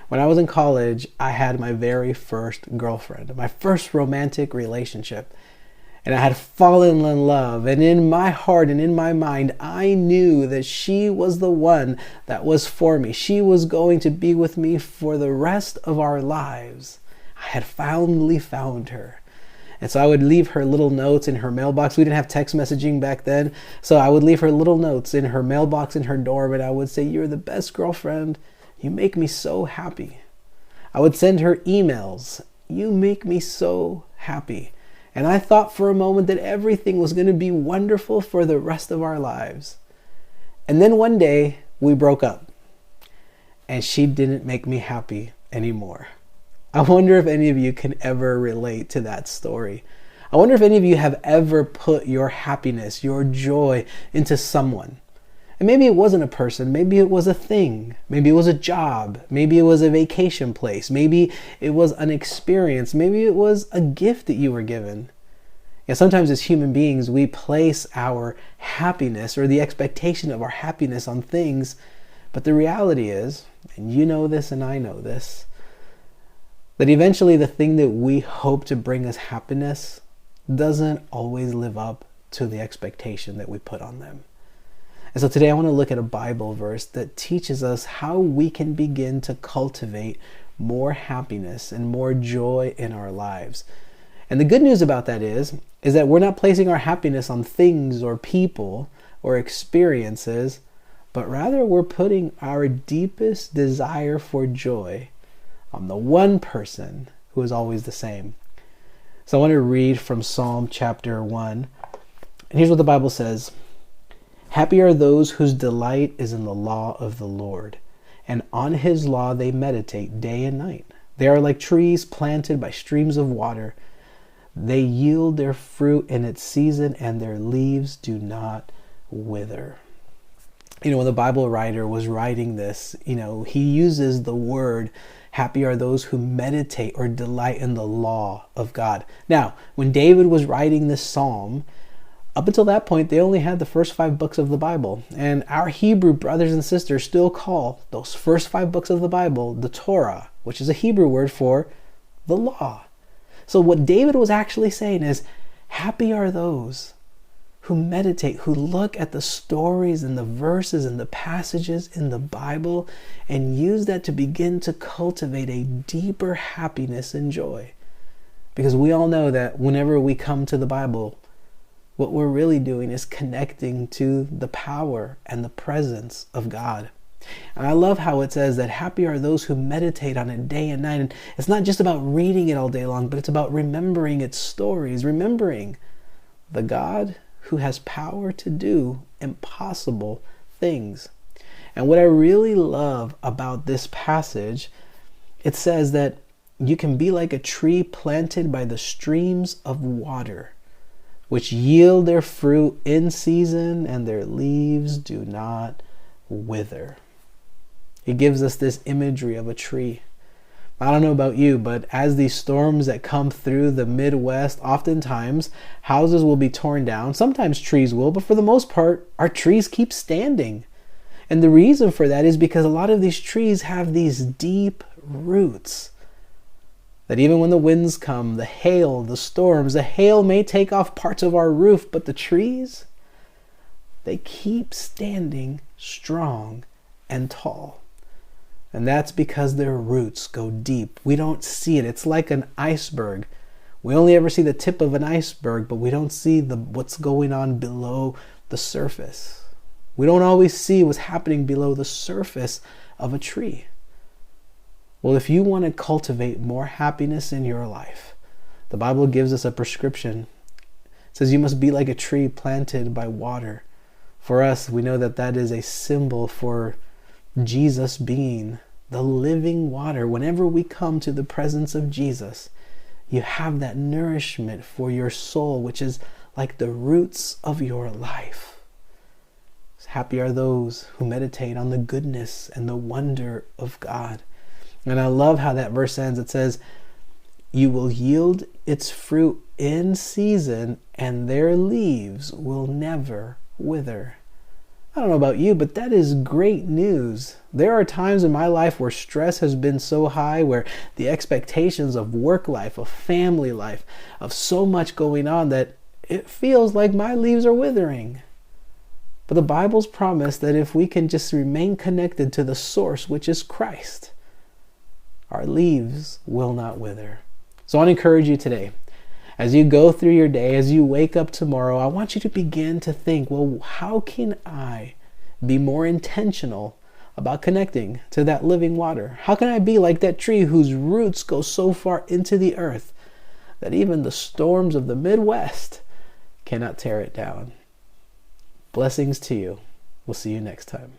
When I was in college, I had my very first girlfriend, my first romantic relationship. And I had fallen in love. And in my heart and in my mind, I knew that she was the one that was for me. She was going to be with me for the rest of our lives. I had finally found her. And so I would leave her little notes in her mailbox. We didn't have text messaging back then. So I would leave her little notes in her mailbox in her dorm. And I would say, "You're the best girlfriend. You make me so happy." I would send her emails. "You make me so happy." And I thought for a moment that everything was going to be wonderful for the rest of our lives. And then one day we broke up and she didn't make me happy anymore. I wonder if any of you can ever relate to that story. I wonder if any of you have ever put your happiness, your joy into someone. And maybe it wasn't a person, maybe it was a thing, maybe it was a job, maybe it was a vacation place, maybe it was an experience, maybe it was a gift that you were given. And sometimes as human beings, we place our happiness or the expectation of our happiness on things, but the reality is, and you know this and I know this, that eventually the thing that we hope to bring us happiness doesn't always live up to the expectation that we put on them. And so today I want to look at a Bible verse that teaches us how we can begin to cultivate more happiness and more joy in our lives. And the good news about that is that we're not placing our happiness on things or people or experiences, but rather we're putting our deepest desire for joy on the one person who is always the same. So I want to read from Psalm chapter 1. And here's what the Bible says. "Happy are those whose delight is in the law of the Lord, and on his law they meditate day and night. They are like trees planted by streams of water. They yield their fruit in its season, and their leaves do not wither." When the Bible writer was writing this, he uses the word, happy are those who meditate or delight in the law of God. Now, when David was writing this psalm, up until that point, they only had the first 5 books of the Bible. And our Hebrew brothers and sisters still call those first 5 books of the Bible the Torah, which is a Hebrew word for the law. So what David was actually saying is, happy are those who meditate, who look at the stories and the verses and the passages in the Bible and use that to begin to cultivate a deeper happiness and joy. Because we all know that whenever we come to the Bible, what we're really doing is connecting to the power and the presence of God. And I love how it says that happy are those who meditate on it day and night. And it's not just about reading it all day long, but it's about remembering its stories, remembering the God who has power to do impossible things. And what I really love about this passage, it says that you can be like a tree planted by the streams of water, which yield their fruit in season, and their leaves do not wither. It gives us this imagery of a tree. I don't know about you, but as these storms that come through the Midwest, oftentimes houses will be torn down. Sometimes trees will, but for the most part, our trees keep standing. And the reason for that is because a lot of these trees have these deep roots that even when the winds come, the hail, the storms, the hail may take off parts of our roof, but the trees, they keep standing strong and tall. And that's because their roots go deep. We don't see it. It's like an iceberg. We only ever see the tip of an iceberg, but we don't see what's going on below the surface. We don't always see what's happening below the surface of a tree. Well, if you want to cultivate more happiness in your life, the Bible gives us a prescription. It says you must be like a tree planted by water. For us, we know that that is a symbol for Jesus being the living water. Whenever we come to the presence of Jesus, you have that nourishment for your soul, which is like the roots of your life. Happy are those who meditate on the goodness and the wonder of God. And I love how that verse ends. It says, you will yield its fruit in season, and their leaves will never wither. I don't know about you, but that is great news. There are times in my life where stress has been so high, where the expectations of work life, of family life, of so much going on that it feels like my leaves are withering. But the Bible's promise that if we can just remain connected to the source, which is Christ, our leaves will not wither. So I want to encourage you today, as you go through your day, as you wake up tomorrow, I want you to begin to think, well, how can I be more intentional about connecting to that living water? How can I be like that tree whose roots go so far into the earth that even the storms of the Midwest cannot tear it down? Blessings to you. We'll see you next time.